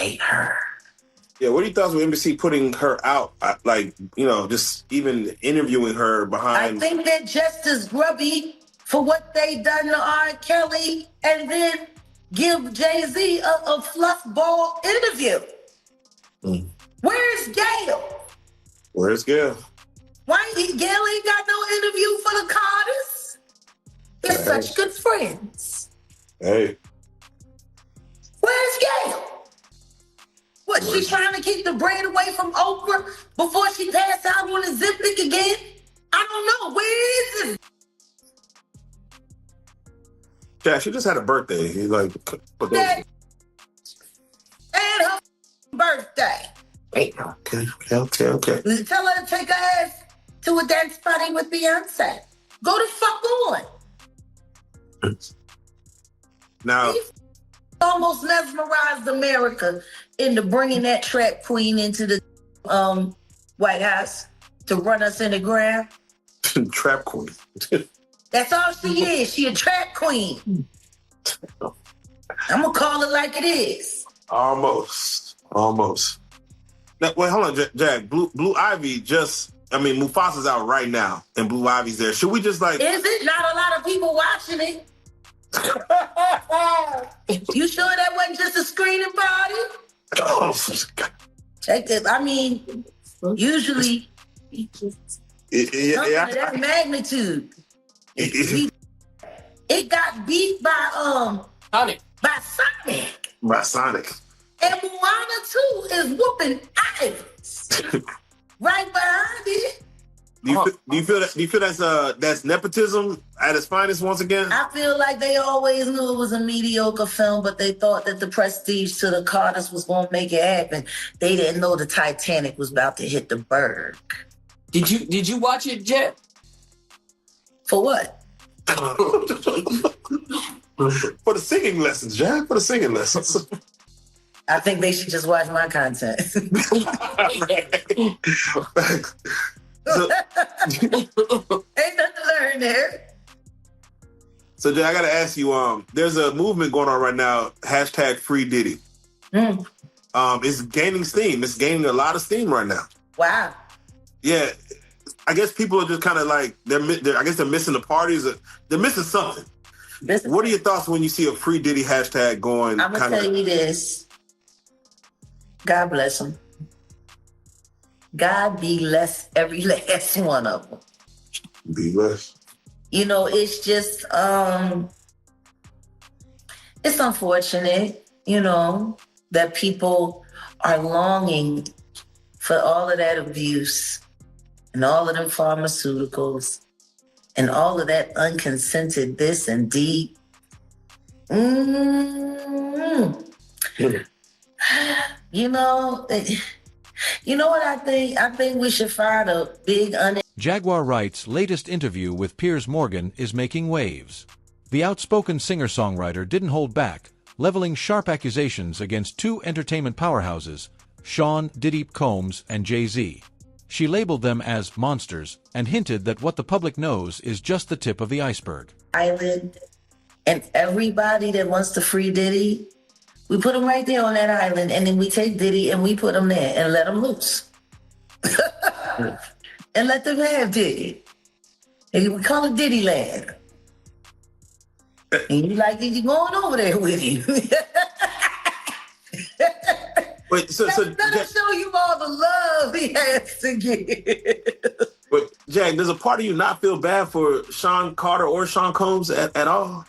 ate her. Yeah, what are your thoughts with NBC putting her out? Like, just even interviewing her behind. I think they're just as grubby for what they done to R. Kelly and then give Jay-Z a fluffball interview. Where's Gail? Where's Gail? Why Gail ain't got no interview for the Carters? They're such good friends. Hey. Where's Gail? What, she trying to keep the bread away from Oprah before she passed out on the Ozempic again? I don't know. Where is it? Yeah, she just had a birthday. And her birthday. Wait, okay. Tell her to take her ass to a dance party with Beyonce. Go the fuck on. Now, almost mesmerized America into bringing that trap queen into the White House to run us in the ground. Trap queen. That's all she is. She a trap queen. I'm gonna call it like it is. Almost. Now, wait, hold on, Jack. Blue Ivy Mufasa's out right now, and Blue Ivy's there. Should we just Is it? Not a lot of people watching it. You sure that wasn't just a screening party? Check this. Usually, that magnitude. It got beat by Sonic. By Sonic. And Moana 2 is whooping ass. Right behind it. Do you feel that's nepotism at its finest once again? I feel like they always knew it was a mediocre film, but they thought that the prestige to the Carters was going to make it happen. They didn't know the Titanic was about to hit the berg. Did you watch it, Jet? For what? For the singing lessons, Jack. For the singing lessons. I think they should just watch my content. Ain't nothing to learn there. So, Jay, I gotta ask you. There's a movement going on right now. #Free Diddy. It's gaining steam. It's gaining a lot of steam right now. Wow. Yeah, I guess people are just kind of like they're missing the parties. They're missing something. What are your thoughts when you see a Free Diddy hashtag going? I'm gonna tell you this. God bless him. God bless every last one of them. Be blessed. It's just, it's unfortunate, that people are longing for all of that abuse and all of them pharmaceuticals and all of that unconsented this and deed. You know what I think? I think we should find a big Jaguar Wright's latest interview with Piers Morgan is making waves. The outspoken singer-songwriter didn't hold back, leveling sharp accusations against two entertainment powerhouses, Sean Diddy Combs and Jay-Z. She labeled them as monsters and hinted that what the public knows is just the tip of the iceberg. Island, and everybody that wants to free Diddy, we put him right there on that island, and then we take Diddy and we put him there and let him loose. And let them have Diddy. And we call it Diddy Land. And you like it, you're going over there with him. Wait, so that'll show you all the love he has to give. But Jack, does a part of you not feel bad for Sean Carter or Sean Combs at all?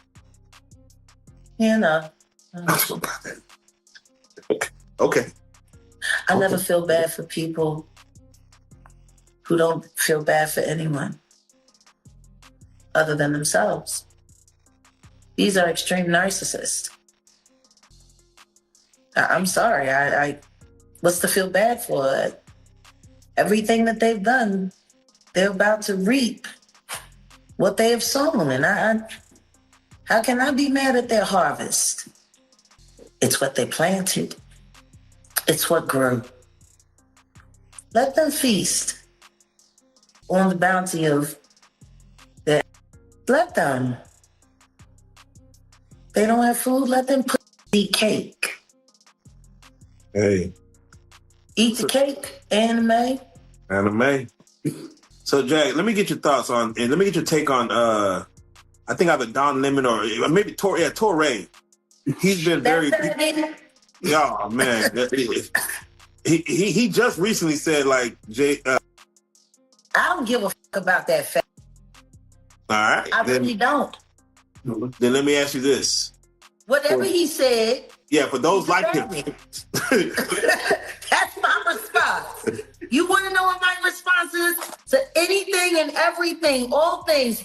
Okay. I never feel bad for people who don't feel bad for anyone other than themselves. These are extreme narcissists. I'm sorry. I what's to feel bad for? Everything that they've done, they're about to reap what they have sown. And how can I be mad at their harvest? It's what they planted. It's what grew. Let them feast on the bounty of their. Let them. They don't have food. Let them eat cake. Hey. Eat the cake, anime. Anime. So, Jack, let me get your thoughts on, and let me get your take on, I think either Don Lemon or maybe Torre. He's been very... Oh, man. He just recently said, like, I don't give a fuck about that fact. All right. I really don't. Then let me ask you this. Whatever he said... Yeah, for those like him. That's my response. You want to know what my response is? To anything and everything, all things,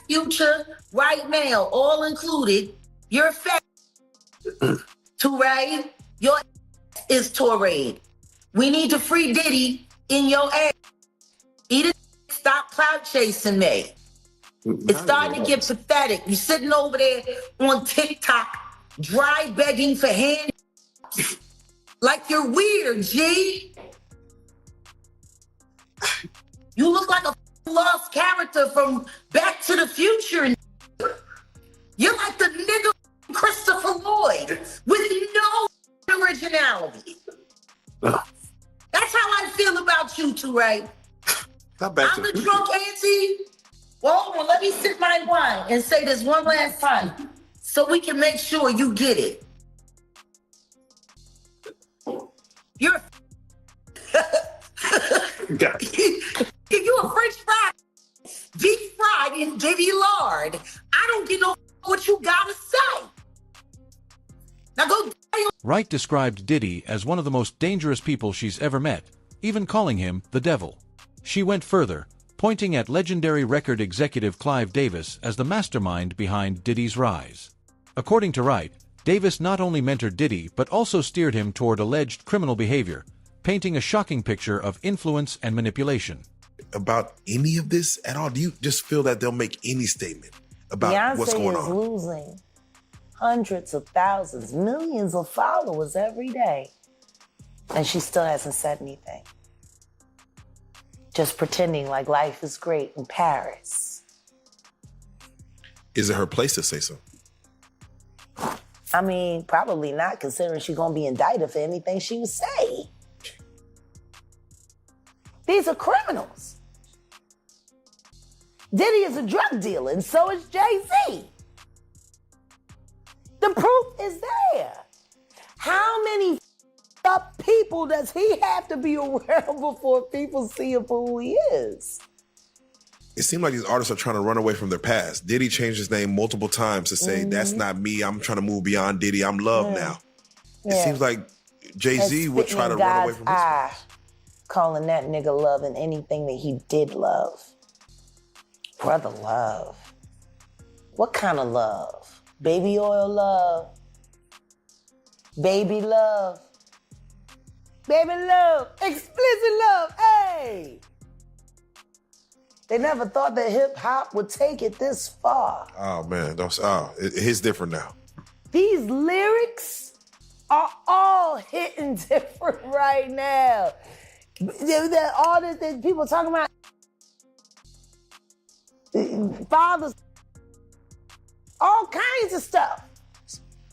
future, right now, all included, you're fat. Touré, your ass is Touré. We need to free Diddy in your ass. Eat it, stop clout chasing me. It's starting to get pathetic. You're sitting over there on TikTok, dry begging for hand. Like you're weird, G. You look like a lost character from Back to the Future. You're like the nigga Christopher Lloyd with no originality. That's how I feel about you two, right? I'm the drunk auntie. Well, hold on, let me sip my wine and say this one last time so we can make sure you get it. You're you a French fry, deep fried in Diddy lard. I don't get no what you gotta say. Now go. Wright described Diddy as one of the most dangerous people she's ever met, even calling him the devil. She went further, pointing at legendary record executive Clive Davis as the mastermind behind Diddy's rise. According to Wright, Davis not only mentored Diddy but also steered him toward alleged criminal behavior, painting a shocking picture of influence and manipulation. About any of this at all? Do you just feel that they'll make any statement about Beyonce what's going is on? losing hundreds of thousands, millions of followers every day. And she still hasn't said anything. Just pretending like life is great in Paris. Is it her place to say so? I mean, probably not, considering she's gonna be indicted for anything she would say. These are criminals. Diddy is a drug dealer, and so is Jay-Z. The proof is there. How many up people does he have to be aware of before people see him for who he is? It seems like these artists are trying to run away from their past. Diddy changed his name multiple times to say, that's not me, I'm trying to move beyond Diddy, I'm Love now. It seems like Jay-Z would try to run away from his past. Calling that nigga Love and anything that he did love. Brother Love. What kind of love? Baby oil love? Baby love? Baby love? Explicit love? Hey! They never thought that hip hop would take it this far. Oh man, it's different now. These lyrics are all hitting different right now. All this people talking about fathers, all kinds of stuff.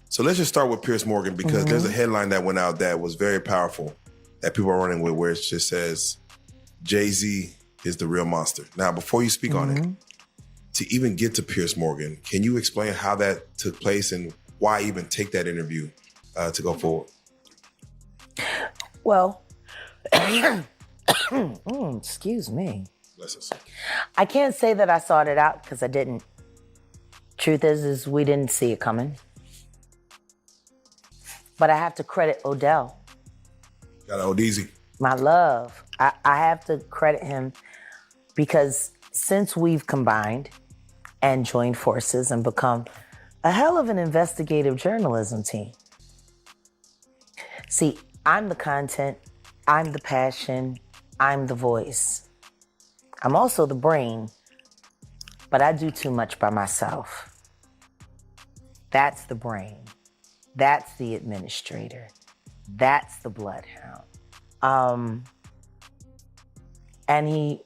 So let's just start with Piers Morgan, because there's a headline that went out that was very powerful that people are running with, where it just says, Jay-Z is the real monster. Now, before you speak on it, to even get to Piers Morgan, can you explain how that took place and why even take that interview to go forward? Well, excuse me. Bless us. I can't say that I sought it out because I didn't. Truth is we didn't see it coming. But I have to credit Odell. Got Odeezy. My love. I have to credit him because since we've combined and joined forces and become a hell of an investigative journalism team. See, I'm the content, I'm the passion, I'm the voice. I'm also the brain, but I do too much by myself. That's the brain. That's the administrator. That's the bloodhound. And he,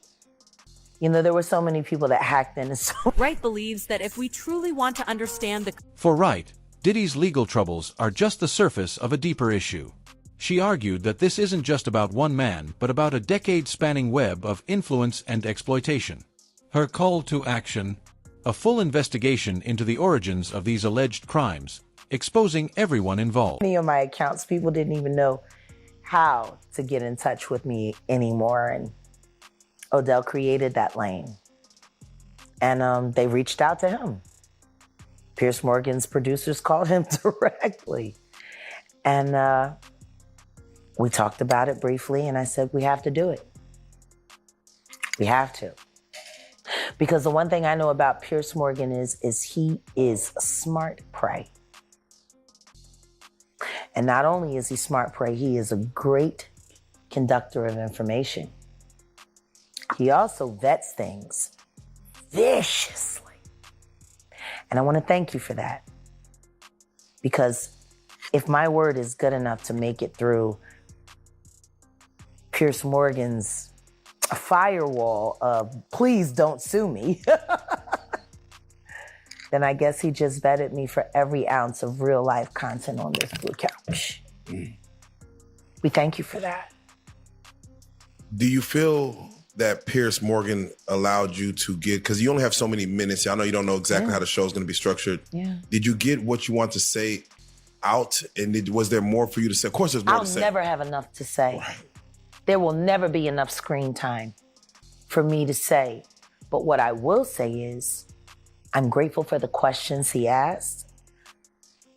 there were so many people that hacked in. Wright believes that if we truly want to understand the... For Wright, Diddy's legal troubles are just the surface of a deeper issue. She argued that this isn't just about one man, but about a decade-spanning web of influence and exploitation. Her call to action: a full investigation into the origins of these alleged crimes, exposing everyone involved. Many of my accounts, people didn't even know how to get in touch with me anymore, and Odell created that lane. And they reached out to him. Piers Morgan's producers called him directly. And we talked about it briefly, and I said, we have to do it. We have to. Because the one thing I know about Piers Morgan is he is smart prey. And not only is he smart prey, he is a great conductor of information. He also vets things viciously. And I want to thank you for that. Because if my word is good enough to make it through Piers Morgan's firewall of please don't sue me, then I guess he just vetted me for every ounce of real life content on this blue couch. We thank you for that. Do you feel that Piers Morgan allowed you to get, because you only have so many minutes, I know you don't know exactly how the show is going to be structured. Yeah. Did you get what you want to say out? And was there more for you to say? Of course there's more to say. I'll never have enough to say. Right. There will never be enough screen time for me to say. But what I will say is, I'm grateful for the questions he asked.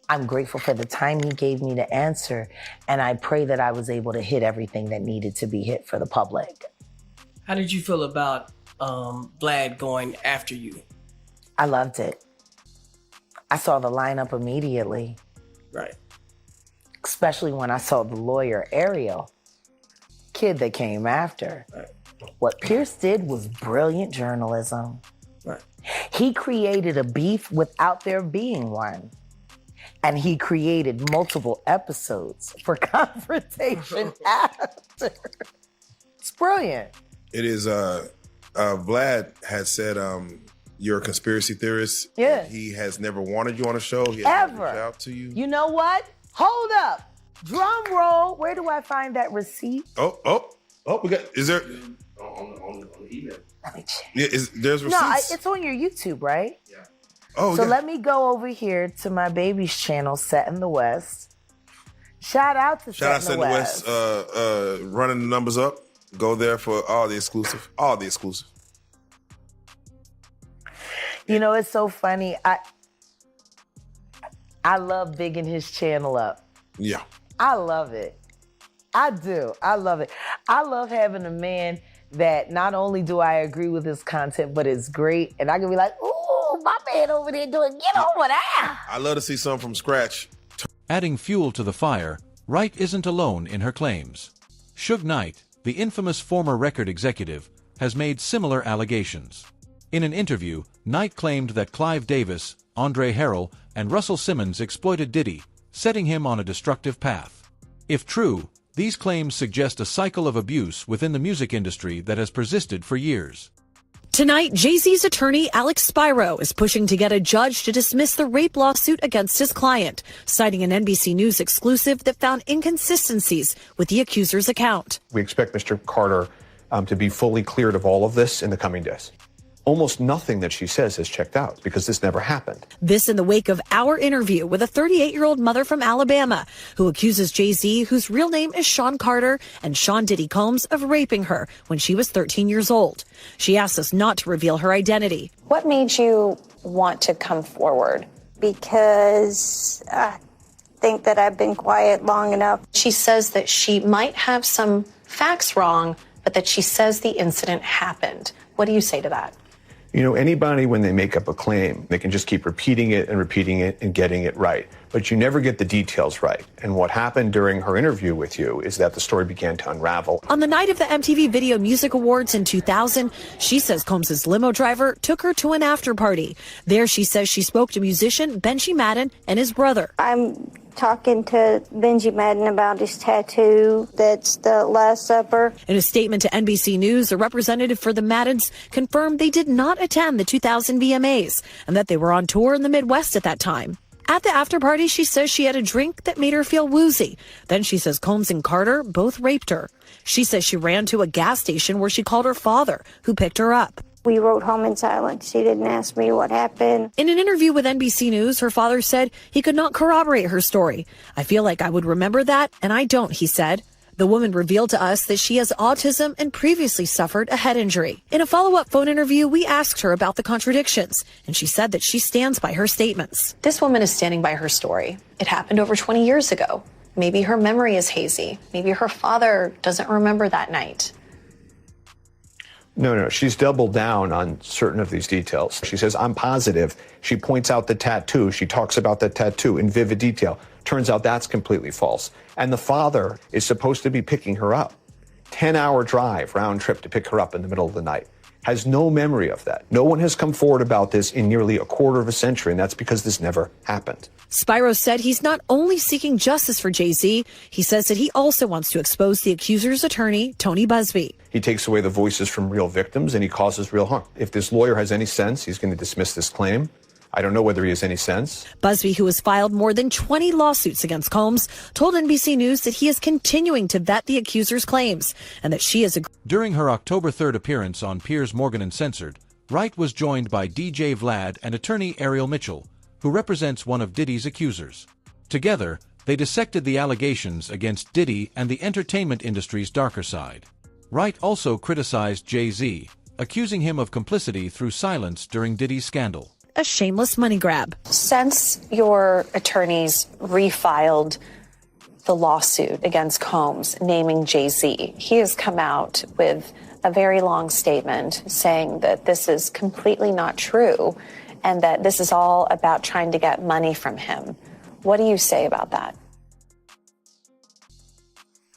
I'm grateful for the time he gave me to answer. And I pray that I was able to hit everything that needed to be hit for the public. How did you feel about Vlad going after you? I loved it. I saw the lineup immediately. Right. Especially when I saw the lawyer, Ariel, kid that came after. Right. What Piers did was brilliant journalism. Right. He created a beef without there being one. And he created multiple episodes for confrontation after. It's brilliant. It is, Vlad had said you're a conspiracy theorist. Yeah. He has never wanted you on a show. He has Ever. never reached out to you. You know what? Hold up. Drum roll. Where do I find that receipt? Oh, we got, is there? On the email. Let me check. Yeah, there's receipts? No, it's on your YouTube, right? Yeah. Oh, So yeah. let me go over here to my baby's channel, Set in the West. Shout out to Shout out Set to in the West, West. running the numbers up. Go there for all the exclusive. You know, it's so funny. I love bigging his channel up. Yeah. I love it. I do. I love it. I love having a man that not only do I agree with his content, but it's great. And I can be like, ooh, my man over there doing, get over there. I love to see something from scratch. Adding fuel to the fire, Wright isn't alone in her claims. Suge Knight, the infamous former record executive, has made similar allegations. In an interview, Knight claimed that Clive Davis, Andre Harrell, and Russell Simmons exploited Diddy, setting him on a destructive path. If true, these claims suggest a cycle of abuse within the music industry that has persisted for years. Tonight, Jay-Z's attorney, Alex Spiro, is pushing to get a judge to dismiss the rape lawsuit against his client, citing an NBC News exclusive that found inconsistencies with the accuser's account. We expect Mr. Carter to be fully cleared of all of this in the coming days. Almost nothing that she says has checked out because this never happened. This in the wake of our interview with a 38-year-old mother from Alabama who accuses Jay-Z, whose real name is Sean Carter, and Sean Diddy Combs of raping her when she was 13 years old. She asked us not to reveal her identity. What made you want to come forward? Because I think that I've been quiet long enough. She says that she might have some facts wrong, but that she says the incident happened. What do you say to that? You know, anybody, when they make up a claim, they can just keep repeating it and getting it right. But you never get the details right. And what happened during her interview with you is that the story began to unravel. On the night of the MTV Video Music Awards in 2000, she says Combs' limo driver took her to an after party. There she says she spoke to musician Benji Madden and his brother. I'm talking to Benji Madden about his tattoo. That's the Last Supper. In a statement to NBC News, a representative for the Maddens confirmed they did not attend the 2000 VMAs and that they were on tour in the Midwest at that time. At the after party, she says she had a drink that made her feel woozy. Then she says Combs and Carter both raped her. She says she ran to a gas station where she called her father, who picked her up. We rode home in silence. She didn't ask me what happened. In an interview with NBC News, her father said he could not corroborate her story. I feel like I would remember that, and I don't, he said. The woman revealed to us that she has autism and previously suffered a head injury. In a follow-up phone interview, we asked her about the contradictions, and she said that she stands by her statements. This woman is standing by her story. It happened over 20 years ago. Maybe her memory is hazy. Maybe her father doesn't remember that night. No, she's doubled down on certain of these details. She says, I'm positive. She points out the tattoo. She talks about the tattoo in vivid detail. Turns out that's completely false. And the father is supposed to be picking her up. 10-hour drive, round trip to pick her up in the middle of the night. Has no memory of that. No one has come forward about this in nearly a quarter of a century, and that's because this never happened. Spyro said he's not only seeking justice for Jay-Z, he says that he also wants to expose the accuser's attorney, Tony Busby. He takes away the voices from real victims, and he causes real harm. If this lawyer has any sense, he's going to dismiss this claim. I don't know whether he has any sense. Busby, who has filed more than 20 lawsuits against Combs, told NBC News that he is continuing to vet the accuser's claims and that she is a... During her October 3rd appearance on Piers Morgan Uncensored, Wright was joined by DJ Vlad and attorney Ariel Mitchell, who represents one of Diddy's accusers. Together, they dissected the allegations against Diddy and the entertainment industry's darker side. Wright also criticized Jay-Z, accusing him of complicity through silence during Diddy's scandal. A shameless money grab. Since your attorneys refiled the lawsuit against Combs naming Jay-Z, he has come out with a very long statement saying that this is completely not true and that this is all about trying to get money from him. What do you say about that?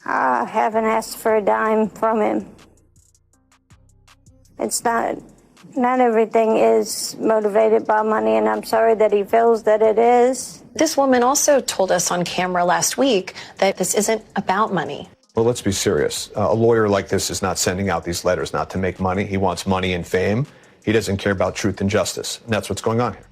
I haven't asked for a dime from him. It's not everything is motivated by money, and I'm sorry that he feels that it is. This woman also told us on camera last week that this isn't about money. Well, let's be serious. A lawyer like this is not sending out these letters not to make money. He wants money and fame. He doesn't care about truth and justice. And that's what's going on here.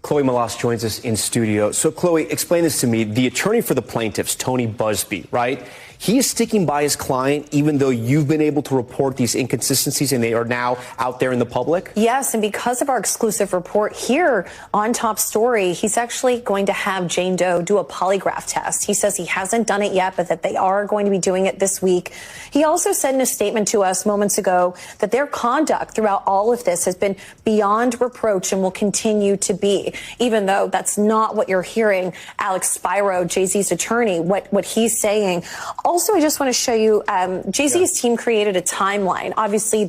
Chloe Malas joins us in studio. So, Chloe, explain this to me. The attorney for the plaintiffs, Tony Busby, right? He is sticking by his client even though you've been able to report these inconsistencies and they are now out there in the public? Yes, and because of our exclusive report here on Top Story, he's actually going to have Jane Doe do a polygraph test. He says he hasn't done it yet, but that they are going to be doing it this week. He also said in a statement to us moments ago that their conduct throughout all of this has been beyond reproach and will continue to be, even though that's not what you're hearing Alex Spyro, Jay-Z's attorney, what he's saying. Also, I just want to show you, Jay-Z's team created a timeline. Obviously,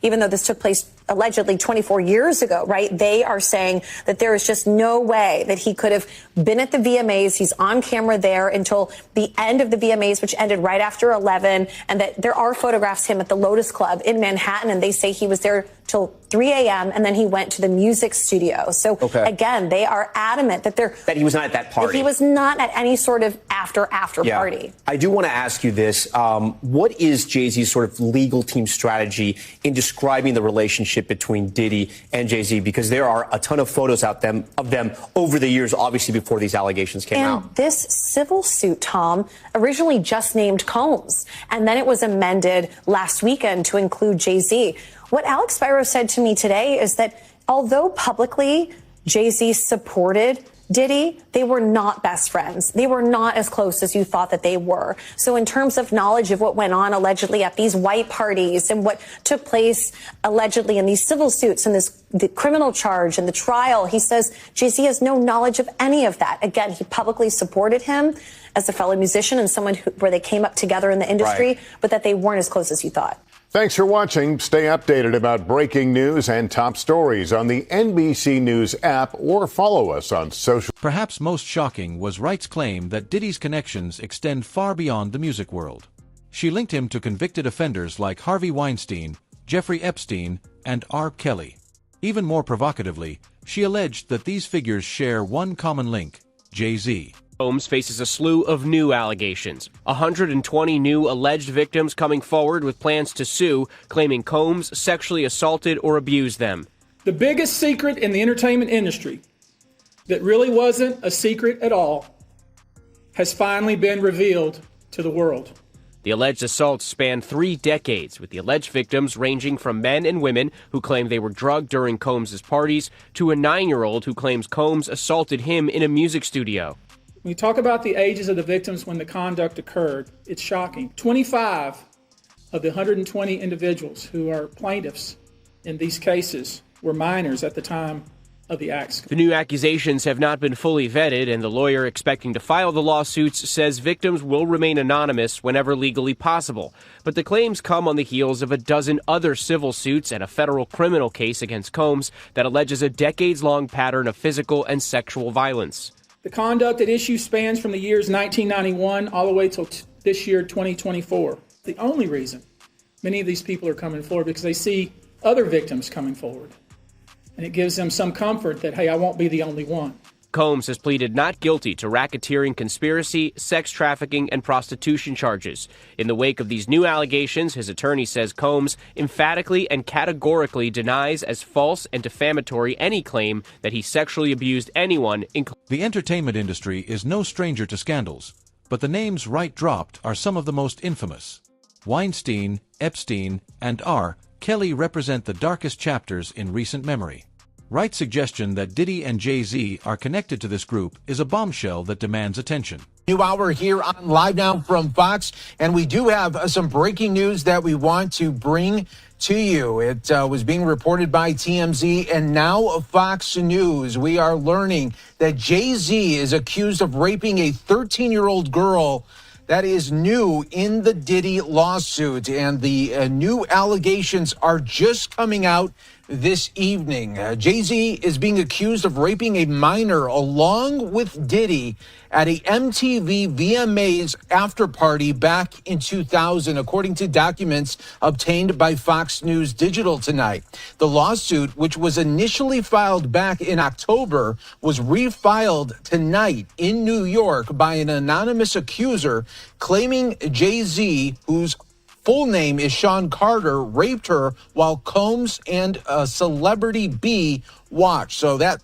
even though this took place allegedly 24 years ago, right? They are saying that there is just no way that he could have been at the VMAs. He's on camera there until the end of the VMAs, which ended right after 11, and that there are photographs of him at the Lotus Club in Manhattan, and they say he was there till 3 a.m., and then he went to the music studio. So, again, they are adamant that he was not at that party. That he was not at any sort of after party. I do want to ask you this. What is Jay-Z's sort of legal team strategy in describing the relationship between Diddy and Jay-Z? Because there are a ton of photos of them over the years, obviously before these allegations came out. And this civil suit, Tom, originally just named Combs, and then it was amended last weekend to include Jay-Z. What Alex Spyro said to me today is that although publicly Jay-Z supported Diddy, they were not best friends. They were not as close as you thought that they were. So in terms of knowledge of what went on allegedly at these white parties and what took place allegedly in these civil suits and the criminal charge and the trial, he says Jay-Z has no knowledge of any of that. Again, he publicly supported him as a fellow musician and someone where they came up together in the industry, but that they weren't as close as you thought. Thanks for watching. Stay updated about breaking news and top stories on the NBC News app or follow us on social. Perhaps most shocking was Wright's claim that Diddy's connections extend far beyond the music world. She linked him to convicted offenders like Harvey Weinstein, Jeffrey Epstein, and R. Kelly. Even more provocatively, she alleged that these figures share one common link: Jay-Z. Combs faces a slew of new allegations. 120 new alleged victims coming forward with plans to sue, claiming Combs sexually assaulted or abused them. The biggest secret in the entertainment industry that really wasn't a secret at all has finally been revealed to the world. The alleged assaults spanned 3 decades, with the alleged victims ranging from men and women who claim they were drugged during Combs' parties to a 9-year-old who claims Combs assaulted him in a music studio. When we talk about the ages of the victims when the conduct occurred, it's shocking. 25 of the 120 individuals who are plaintiffs in these cases were minors at the time of the acts. The new accusations have not been fully vetted, and the lawyer expecting to file the lawsuits says victims will remain anonymous whenever legally possible. But the claims come on the heels of a dozen other civil suits and a federal criminal case against Combs that alleges a decades-long pattern of physical and sexual violence. The conduct at issue spans from the years 1991 all the way till this year, 2024. The only reason many of these people are coming forward because they see other victims coming forward. And it gives them some comfort that, hey, I won't be the only one. Combs has pleaded not guilty to racketeering, conspiracy, sex trafficking, and prostitution charges. In the wake of these new allegations, his attorney says Combs emphatically and categorically denies as false and defamatory any claim that he sexually abused anyone. The entertainment industry is no stranger to scandals, but the names Wright dropped are some of the most infamous. Weinstein, Epstein, and R. Kelly represent the darkest chapters in recent memory. Wright's suggestion that Diddy and Jay-Z are connected to this group is a bombshell that demands attention. New hour here on Live Now from Fox, and we do have some breaking news that we want to bring to you. It was being reported by TMZ and now Fox News. We are learning that Jay-Z is accused of raping a 13-year-old girl. That is new in the Diddy lawsuit, and the new allegations are just coming out this evening. Jay-Z is being accused of raping a minor along with Diddy at a MTV VMAs after party back in 2000, according to documents obtained by Fox News Digital tonight. The lawsuit, which was initially filed back in October, was refiled tonight in New York by an anonymous accuser claiming Jay-Z, whose full name is Sean Carter, raped her while Combs and Celebrity B watched. So that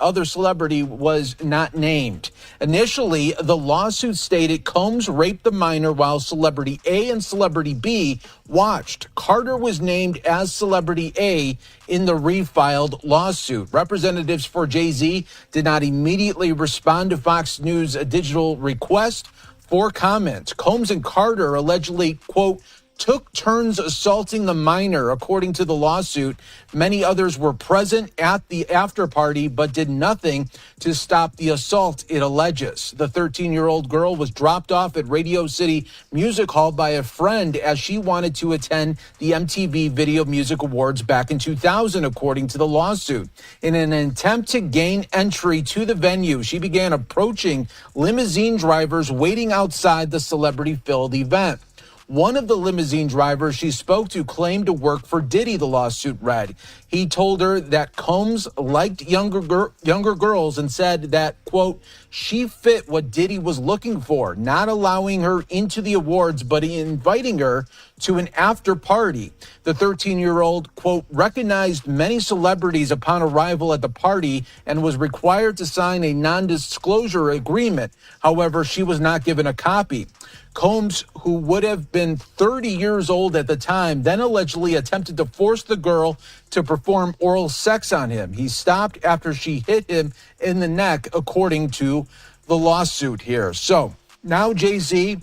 other celebrity was not named. Initially, the lawsuit stated Combs raped the minor while Celebrity A and Celebrity B watched. Carter was named as Celebrity A in the refiled lawsuit. Representatives for Jay-Z did not immediately respond to Fox News' digital request for comment. Combs and Carter allegedly, quote, took turns assaulting the minor, according to the lawsuit. Many others were present at the after party, but did nothing to stop the assault, it alleges. The 13-year-old girl was dropped off at Radio City Music Hall by a friend as she wanted to attend the MTV Video Music Awards back in 2000, according to the lawsuit. In an attempt to gain entry to the venue, she began approaching limousine drivers waiting outside the celebrity-filled event. One of the limousine drivers she spoke to claimed to work for Diddy, the lawsuit read. He told her that Combs liked younger girls and said that, quote, she fit what Diddy was looking for, not allowing her into the awards, but inviting her to an after party. The 13-year-old, quote, recognized many celebrities upon arrival at the party and was required to sign a non-disclosure agreement. However, she was not given a copy. Combs, who would have been 30 years old at the time, then allegedly attempted to force the girl to perform oral sex on him. He stopped after she hit him in the neck, according to the lawsuit here. So now Jay-Z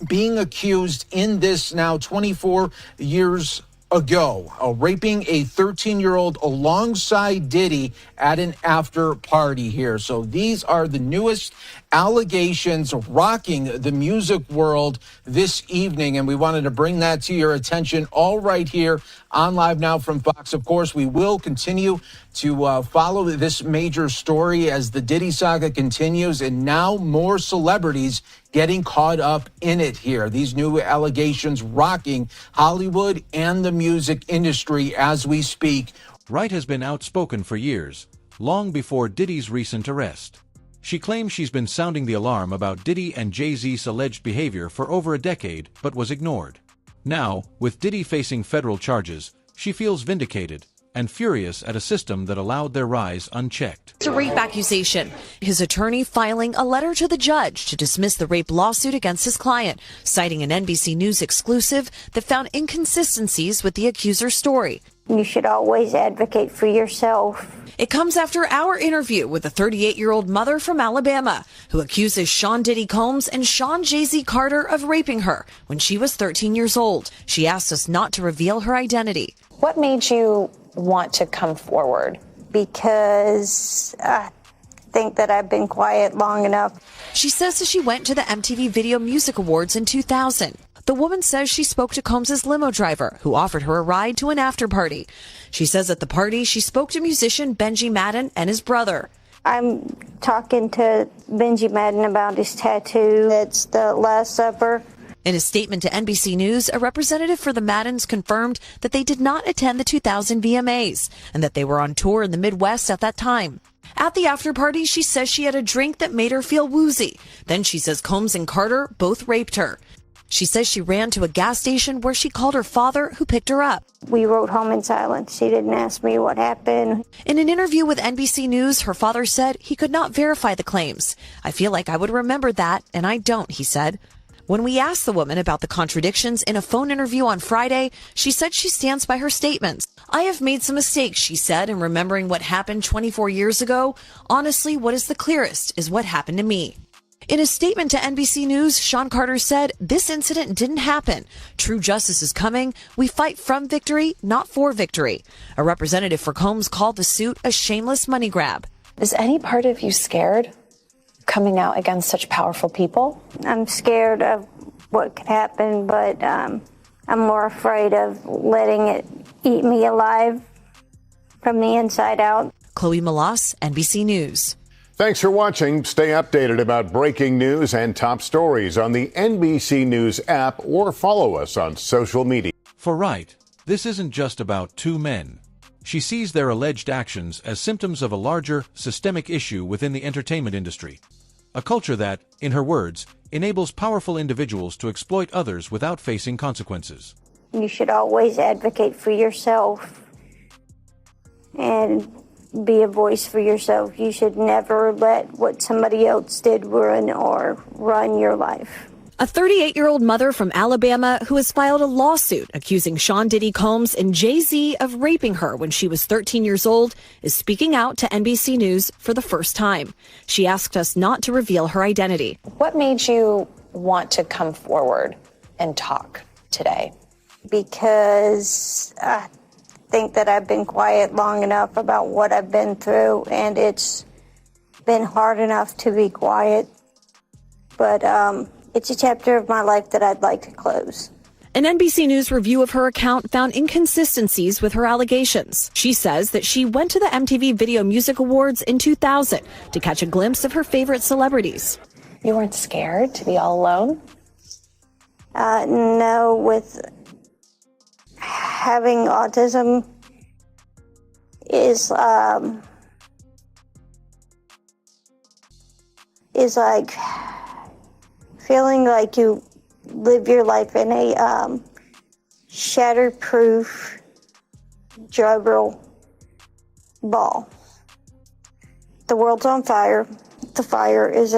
being accused in this now 24 years ago, raping a 13-year-old alongside Diddy at an after party here. So these are the newest allegations rocking the music world this evening, and we wanted to bring that to your attention all right here on Live Now from Fox. Of course, we will continue to follow this major story as the Diddy saga continues, and now more celebrities getting caught up in it here. These new allegations rocking Hollywood and the music industry as we speak. Wright has been outspoken for years, long before Diddy's recent arrest. She claims she's been sounding the alarm about Diddy and Jay-Z's alleged behavior for over a decade, but was ignored. Now, with Diddy facing federal charges, she feels vindicated, and furious at a system that allowed their rise unchecked. It's a rape accusation. His attorney filing a letter to the judge to dismiss the rape lawsuit against his client, citing an NBC News exclusive that found inconsistencies with the accuser's story. You should always advocate for yourself. It comes after our interview with a 38-year-old mother from Alabama who accuses Sean Diddy Combs and Sean Jay-Z Carter of raping her when she was 13 years old. She asked us not to reveal her identity. What made you want to come forward? Because I think that I've been quiet long enough. She says that she went to the MTV Video Music Awards in 2000. The woman says she spoke to Combs' limo driver, who offered her a ride to an after party. She says at the party, she spoke to musician Benji Madden and his brother. I'm talking to Benji Madden about his tattoo. That's the Last Supper. In a statement to NBC News, a representative for the Maddens confirmed that they did not attend the 2000 VMAs and that they were on tour in the Midwest at that time. At the after party, she says she had a drink that made her feel woozy. Then she says Combs and Carter both raped her. She says she ran to a gas station where she called her father, who picked her up. We rode home in silence. She didn't ask me what happened. In an interview with NBC News, her father said he could not verify the claims. I feel like I would remember that, and I don't, he said. When we asked the woman about the contradictions in a phone interview on Friday, she said she stands by her statements. I have made some mistakes, she said, in remembering what happened 24 years ago. Honestly, what is the clearest is what happened to me. In a statement to NBC News, Sean Carter said, "This incident didn't happen. True justice is coming. We fight from victory, not for victory." A representative for Combs called the suit a shameless money grab. Is any part of you scared coming out against such powerful people? I'm scared of what could happen, but I'm more afraid of letting it eat me alive from the inside out. Chloe Malas, NBC News. Thanks for watching. Stay updated about breaking news and top stories on the NBC News app or follow us on social media. For Wright, this isn't just about two men. She sees their alleged actions as symptoms of a larger, systemic issue within the entertainment industry. A culture that, in her words, enables powerful individuals to exploit others without facing consequences. You should always advocate for yourself and be a voice for yourself. You should never let what somebody else did ruin or run your life. A 38-year-old mother from Alabama who has filed a lawsuit accusing Sean Diddy Combs and Jay-Z of raping her when she was 13 years old is speaking out to NBC News for the first time. She asked us not to reveal her identity. What made you want to come forward and talk today? Because I think that I've been quiet long enough about what I've been through, and it's been hard enough to be quiet. But it's a chapter of my life that I'd like to close. An NBC News review of her account found inconsistencies with her allegations. She says that she went to the MTV Video Music Awards in 2000 to catch a glimpse of her favorite celebrities. You weren't scared to be all alone? No, with having autism is like feeling like you live your life in a shatterproof juggle ball. The world's on fire. The fire is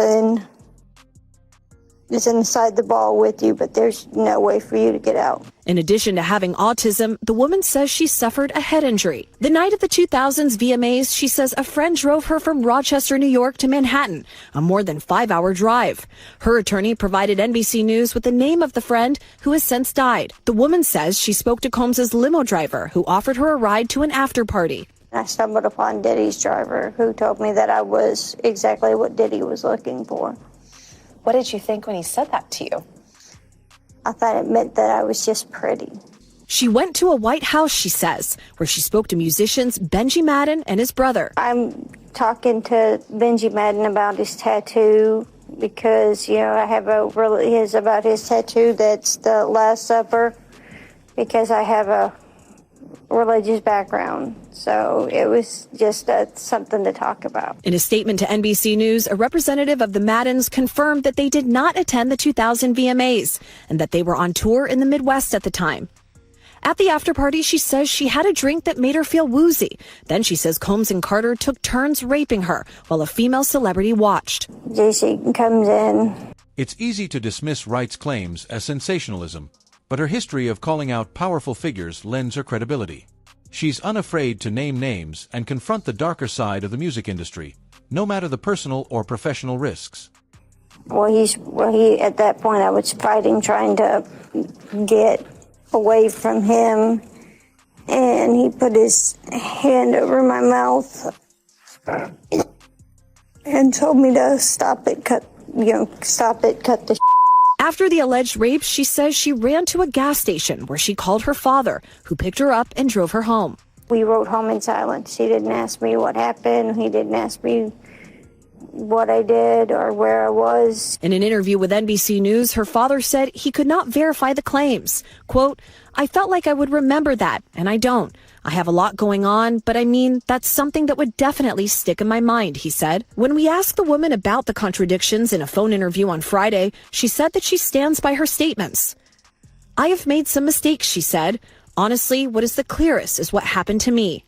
inside the ball with you, but there's no way for you to get out. In addition to having autism, the woman says she suffered a head injury. The night of the 2000s VMAs, she says a friend drove her from Rochester, New York to Manhattan, a more than 5-hour drive. Her attorney provided NBC News with the name of the friend who has since died. The woman says she spoke to Combs' limo driver who offered her a ride to an after party. I stumbled upon Diddy's driver who told me that I was exactly what Diddy was looking for. What did you think when he said that to you? I thought it meant that I was just pretty. She went to a White House, she says, where she spoke to musicians Benji Madden and his brother. I'm talking to Benji Madden about his tattoo because, I have about his tattoo that's the Last Supper because I have a religious background. So it was just something to talk about. In a statement to NBC News, a representative of the Maddens confirmed that they did not attend the 2000 VMAs and that they were on tour in the Midwest at the time. At the after party, she says she had a drink that made her feel woozy. Then she says Combs and Carter took turns raping her while a female celebrity watched. JC comes in. It's easy to dismiss Wright's claims as sensationalism, but her history of calling out powerful figures lends her credibility. She's unafraid to name names and confront the darker side of the music industry, no matter the personal or professional risks. Well, he at that point I was fighting, trying to get away from him, and he put his hand over my mouth and told me to stop it, cut the. After the alleged rape, she says she ran to a gas station where she called her father, who picked her up and drove her home. We rode home in silence. He didn't ask me what happened. He didn't ask me what I did or where I was. In an interview with NBC News, her father said he could not verify the claims. Quote, "I felt like I would remember that, and I don't. I have a lot going on, but I mean, that's something that would definitely stick in my mind," he said. When we asked the woman about the contradictions in a phone interview on Friday, she said that she stands by her statements. "I have made some mistakes," she said. "Honestly, what is the clearest is what happened to me."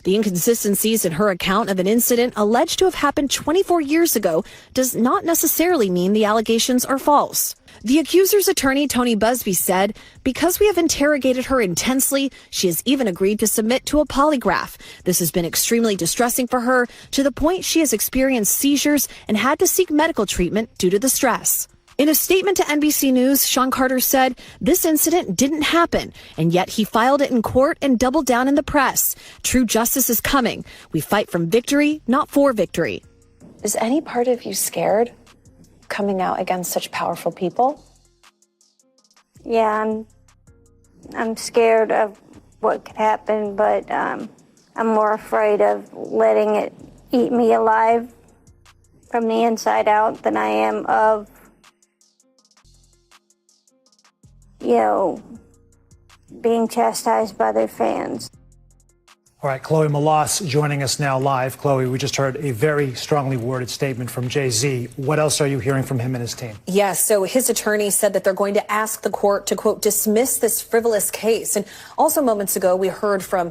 The inconsistencies in her account of an incident alleged to have happened 24 years ago does not necessarily mean the allegations are false. The accuser's attorney, Tony Busby, said, "Because we have interrogated her intensely, she has even agreed to submit to a polygraph. This has been extremely distressing for her, to the point she has experienced seizures and had to seek medical treatment due to the stress." In a statement to NBC News, Sean Carter said, "This incident didn't happen, and yet he filed it in court and doubled down in the press. True justice is coming. We fight from victory, not for victory." Is any part of you scared coming out against such powerful people? Yeah, I'm scared of what could happen, but I'm more afraid of letting it eat me alive from the inside out than I am of, being chastised by their fans. All right, Chloe Malas joining us now live. Chloe, we just heard a very strongly worded statement from Jay-Z. What else are you hearing from him and his team? Yes, so his attorney said that they're going to ask the court to, quote, dismiss this frivolous case. And also moments ago, we heard from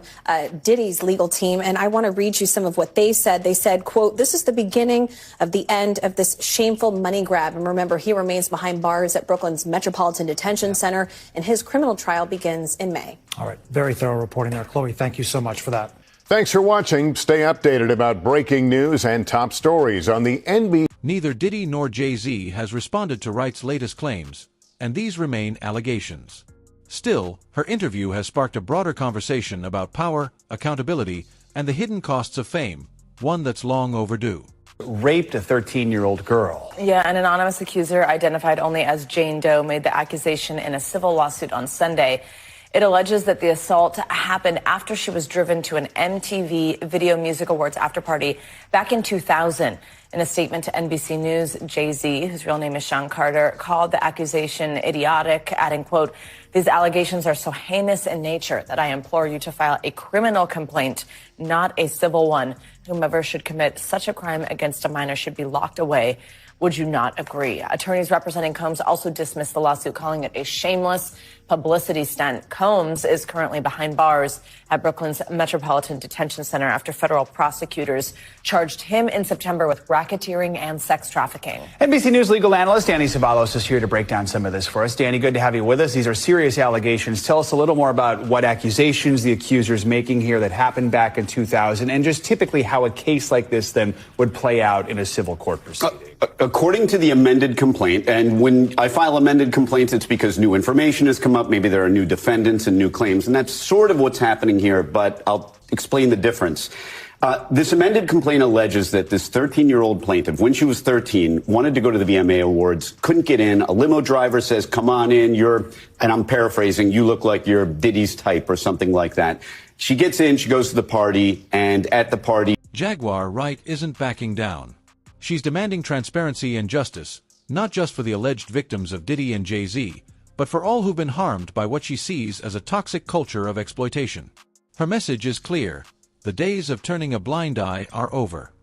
Diddy's legal team, and I want to read you some of what they said. They said, quote, "This is the beginning of the end of this shameful money grab." And remember, he remains behind bars at Brooklyn's Metropolitan Detention Center, and his criminal trial begins in May. All right, very thorough reporting there. Chloe, thank you so much for that. Thanks for watching. Stay updated about breaking news and top stories on the NBC. Neither Diddy nor Jay-Z has responded to Wright's latest claims, and these remain allegations. Still, her interview has sparked a broader conversation about power, accountability, and the hidden costs of fame, one that's long overdue. Raped a 13-year-old girl. Yeah, an anonymous accuser identified only as Jane Doe made the accusation in a civil lawsuit on Sunday. It alleges that the assault happened after she was driven to an MTV Video Music Awards afterparty back in 2000. In a statement to NBC News, Jay-Z, whose real name is Sean Carter, called the accusation idiotic, adding, quote, "These allegations are so heinous in nature that I implore you to file a criminal complaint, not a civil one. Whomever should commit such a crime against a minor should be locked away. Would you not agree?" Attorneys representing Combs also dismissed the lawsuit, calling it a shameless publicity stunt. Combs is currently behind bars at Brooklyn's Metropolitan Detention Center after federal prosecutors charged him in September with racketeering and sex trafficking. NBC News legal analyst Danny Savalos is here to break down some of this for us. Danny, good to have you with us. These are serious allegations. Tell us a little more about what accusations the accuser's making here that happened back in 2000, and just typically how a case like this then would play out in a civil court proceeding. According to the amended complaint, and when I file amended complaints, it's because new information has come up. Maybe there are new defendants and new claims, and that's sort of what's happening here, but I'll explain the difference. This amended complaint alleges that this 13-year-old plaintiff, when she was 13, wanted to go to the VMA Awards, couldn't get in. A limo driver says, "Come on in, and I'm paraphrasing, "you look like you're Diddy's type," or something like that. She gets in, she goes to the party, and at the party... Jaguar Wright isn't backing down. She's demanding transparency and justice, not just for the alleged victims of Diddy and Jay-Z, but for all who've been harmed by what she sees as a toxic culture of exploitation. Her message is clear: the days of turning a blind eye are over.